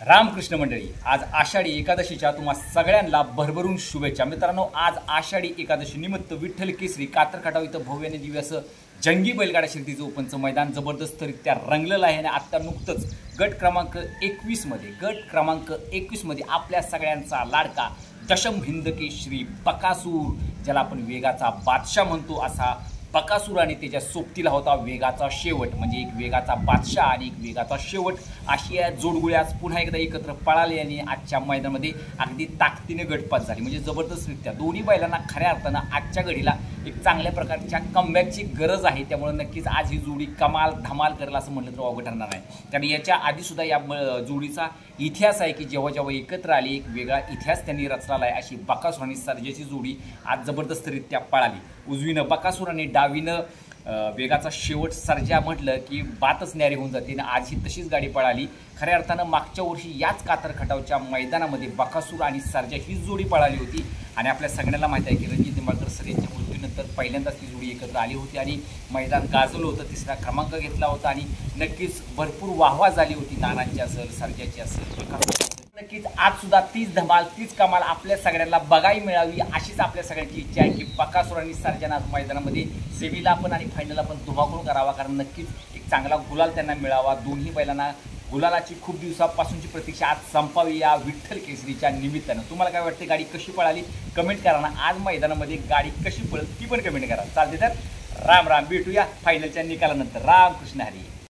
रामकृष्ण मंडळी, आज आषाढी एकादशीच्या तुम्हा सगळ्यांना भरभरून शुभेच्छा. मित्रांनो, आज आषाढी एकादशी निमित्त विठ्ठल केसरी कातर खटाव इथं भव्य आणि दिव्य असं जंगी बैलगाडा शर्यतीचं ओपनचं मैदान जबरदस्तरित्या रंगलेलं आहे. आणि आत्ता नुकतंच गट क्रमांक 21 मध्ये आपल्या सगळ्यांचा लाडका दशम हिंद केसरी बकासूर, ज्याला आपण वेगाचा बादशाह म्हणतो, असा बकासूर आणि त्याच्या सोबतीला होता वेगाचा शेवट. म्हणजे एक वेगाचा बादशाह आणि एक वेगाचा शेवट, अशी या जोडगुळे आज पुन्हा एकदा एकत्र पळाले आणि आजच्या मैदानामध्ये अगदी ताकदीने गटपात झाली. म्हणजे जबरदस्तरित्या दोन्ही बैलांना खऱ्या अर्थानं आजच्या घडीला एक चांगल्या प्रकारच्या कमबॅकची गरज आहे. त्यामुळे नक्कीच आज ही जोडी कमाल धमाल करेल असं म्हटलं तर अवघड ठरणार नाही. कारण याच्या आधीसुद्धा या जोडीचा इतिहास आहे की जेव्हा जेव्हा एकत्र आली एक वेगळा इतिहास त्यांनी रचलेला आहे. अशी बकासूर आणि सर्जाची जोडी आज जबरदस्तरित्या पळाली. उजवीनं बकासूर आणि डावीनं वेगाचा शेवट सर्जा म्हटलं की बातच न्यारी होऊन जाते. आणि आज ही तशीच गाडी पळाली. खऱ्या अर्थानं मागच्या वर्षी याच कातर खटावच्या मैदानामध्ये बकासूर आणि सर्जा ही जोडी पळाली होती. आणि आपल्या सगळ्यांना माहीत आहे की रणजित निंबाळकर सर यांच्या मृत्यूनंतर पहिल्यांदाच ती जोडी एकत्र आली होती आणि मैदान गाजवलं होतं. 3रा क्रमांक घेतला होता आणि नक्कीच भरपूर वाहवा झाली होती. नानांची असेल, सर्जाची असेल, नक्कीच आज सुद्धा तीच धमाल तीच कमाल आपल्या सगळ्यांना बघायला मिळावी अशीच आपल्या सगळ्यांची इच्छा आहे की बकासूर आणि सर्जाना आज मैदानामध्ये सेमीला पण आणि फायनलला पण धुमाकूळ करावा. कारण नक्कीच एक चांगला गुलाल त्यांना मिळावा. दोन्ही बैलांना गुलालाची खूप दिवसापासूनची प्रतीक्षा आज संपावी या विठ्ठल केसरीच्या निमित्तानं. तुम्हाला काय वाटते, गाडी कशी पळाली कमेंट करा ना. आज मैदानामध्ये गाडी कशी पळत ती पण कमेंट करा. चालते तर राम राम, भेटूया फायनलच्या निकालानंतर. रामकृष्ण हरी.